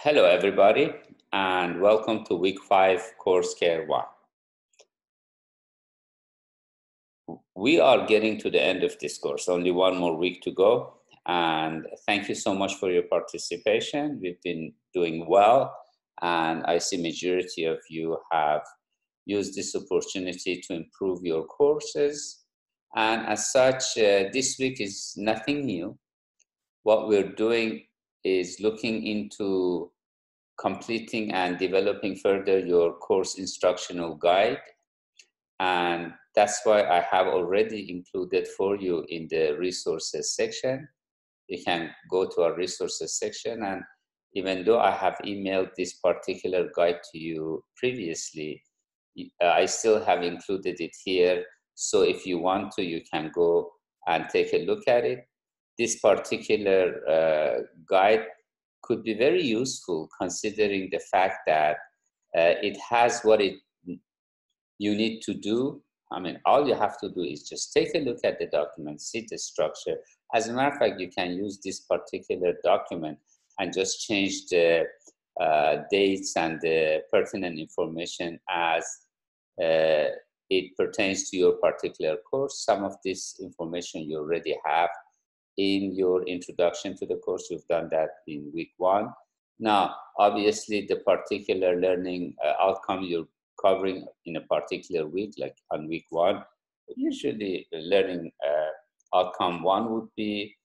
Hello, everybody, and welcome to Week 5 Course Care 1. We are getting to the end of this course, only one more week to go, and thank you so much for your participation. We've been doing well, and I see majority of you have used this opportunity to improve your courses, and as such, this week is nothing new. What we're doing is looking into completing and developing further your course instructional guide. And that's why I have already included for you in the resources section. You can go to our resources section, and even though I have emailed this particular guide to you previously, I still have included it here. So if you want to, you can go and take a look at it. This particular guide could be very useful considering the fact that it has what you need to do. I mean, all you have to do is just take a look at the document, see the structure. As a matter of fact, you can use this particular document and just change the dates and the pertinent information as it pertains to your particular course. Some of this information you already have in your introduction to the course. You've done that in week 1. Now, obviously, the particular learning outcome you're covering in a particular week, like on week 1, usually learning outcome 1 would be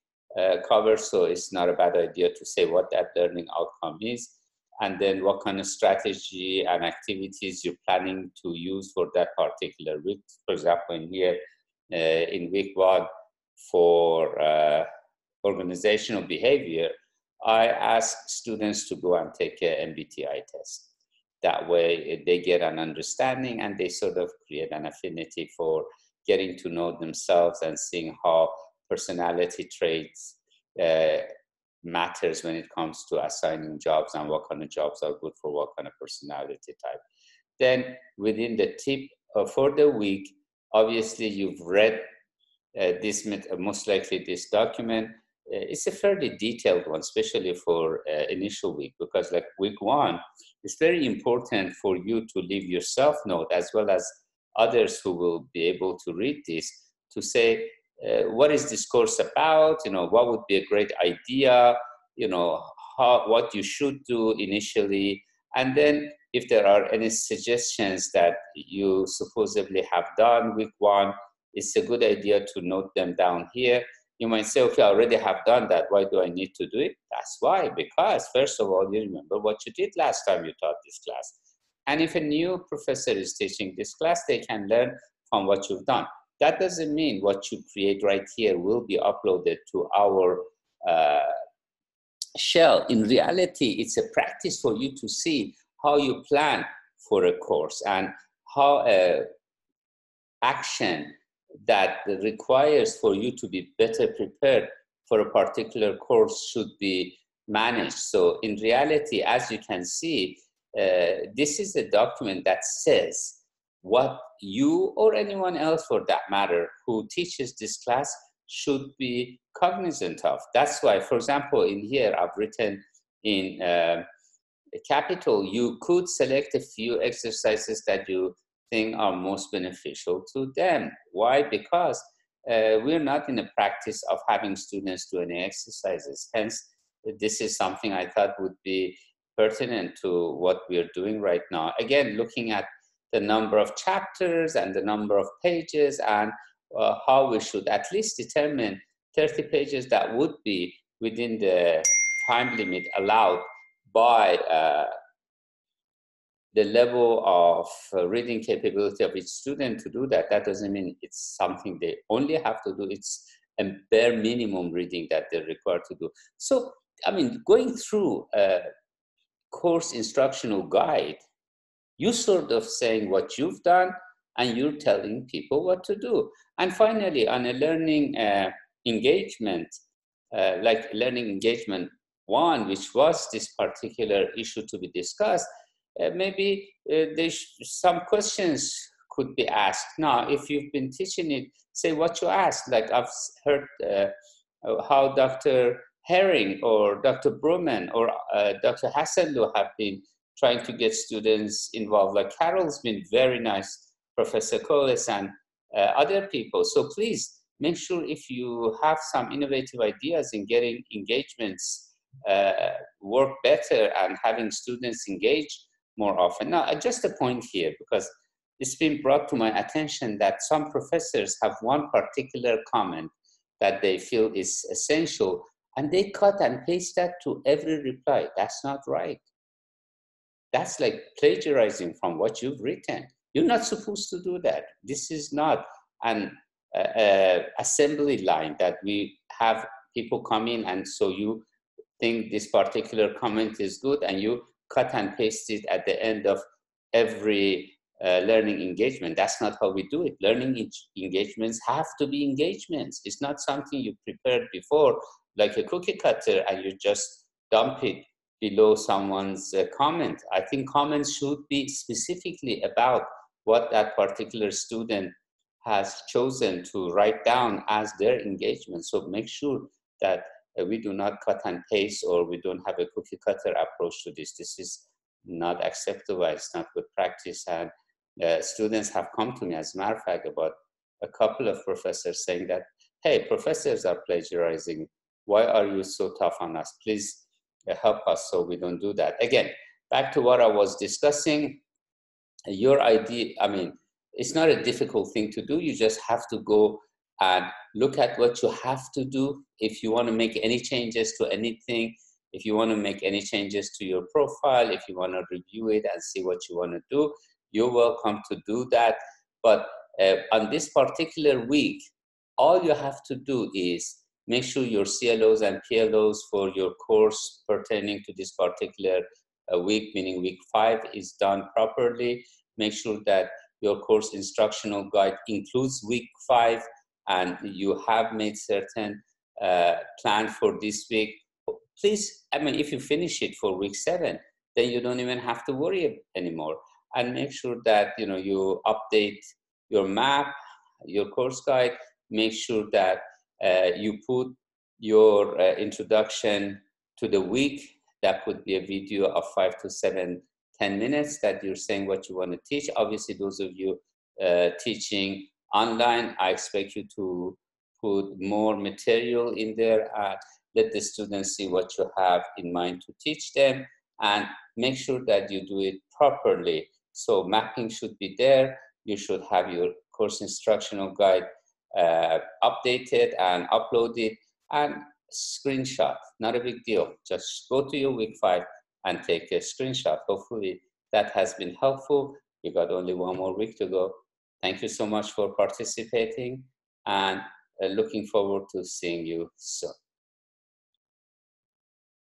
covered, so it's not a bad idea to say what that learning outcome is, and then what kind of strategy and activities you're planning to use for that particular week. For example, in here, in week 1, for organizational behavior, I ask students to go and take an MBTI test. That way they get an understanding and they sort of create an affinity for getting to know themselves and seeing how personality traits matters when it comes to assigning jobs and what kind of jobs are good for what kind of personality type. Then within the tip for the week, obviously you've read this most likely this document. It's a fairly detailed one, especially for initial week, because like week 1, it's very important for you to leave your self-note as well as others who will be able to read this to say, what is this course about? You know, what would be a great idea? You know, what you should do initially. And then if there are any suggestions that you supposedly have done week 1, it's a good idea to note them down here. You might say, okay, I already have done that. Why do I need to do it? That's why, because first of all, you remember what you did last time you taught this class. And if a new professor is teaching this class, they can learn from what you've done. That doesn't mean what you create right here will be uploaded to our shell. In reality, it's a practice for you to see how you plan for a course and how action that requires for you to be better prepared for a particular course should be managed. So in reality, as you can see, this is a document that says what you or anyone else for that matter who teaches this class should be cognizant of. That's why, for example, in here, I've written in capital, you could select a few exercises that you think are most beneficial to them. Why? Because we're not in the practice of having students do any exercises. Hence, this is something I thought would be pertinent to what we're doing right now. Again, looking at the number of chapters and the number of pages and how we should at least determine 30 pages that would be within the time limit allowed by the level of reading capability of each student to do that. That doesn't mean it's something they only have to do. It's a bare minimum reading that they're required to do. So, I mean, going through a course instructional guide, you sort of saying what you've done and you're telling people what to do. And finally, on a learning engagement, like learning engagement 1, which was this particular issue to be discussed, maybe some questions could be asked. Now, if you've been teaching it, say what you asked. Like I've heard how Dr. Herring or Dr. Bruman or Dr. Hassanlu have been trying to get students involved. Like Carol's been very nice, Professor Collis and other people. So please make sure if you have some innovative ideas in getting engagements work better and having students engage more often. Now, just a point here, because it's been brought to my attention that some professors have one particular comment that they feel is essential, and they cut and paste that to every reply. That's not right. That's like plagiarizing from what you've written. You're not supposed to do that. This is not an assembly line that we have people come in, and so you think this particular comment is good and you cut and paste it at the end of every learning engagement. That's not how we do it. Learning engagements have to be engagements. It's not something you prepared before, like a cookie cutter, and you just dump it below someone's comment. I think comments should be specifically about what that particular student has chosen to write down as their engagement. So make sure that we do not cut and paste, or we don't have a cookie cutter approach to this. This is not acceptable. It's not good practice. And students have come to me, as a matter of fact, about a couple of professors saying that, hey, professors are plagiarizing. Why are you so tough on us? Please help us so we don't do that. Again, back to what I was discussing, your idea, I mean, it's not a difficult thing to do. You just have to go and look at what you have to do. If you want to make any changes to anything, if you want to make any changes to your profile, if you want to review it and see what you want to do, you're welcome to do that. But on this particular week, all you have to do is make sure your CLOs and PLOs for your course pertaining to this particular week, meaning week 5, is done properly. Make sure that your course instructional guide includes week 5, and you have made certain plan for this week. Please, I mean, if you finish it for week 7, then you don't even have to worry anymore. And make sure that you update your map, your course guide. Make sure that you put your introduction to the week. That could be a video of 5 to 7, 10 minutes that you're saying what you want to teach. Obviously, those of you teaching online, I expect you to put more material in there. Let the students see what you have in mind to teach them, and make sure that you do it properly. So mapping should be there. You should have your course instructional guide updated and uploaded, and screenshot. Not a big deal. Just go to your week 5 and take a screenshot. Hopefully that has been helpful. We got only one more week to go. Thank you so much for participating, and looking forward to seeing you soon.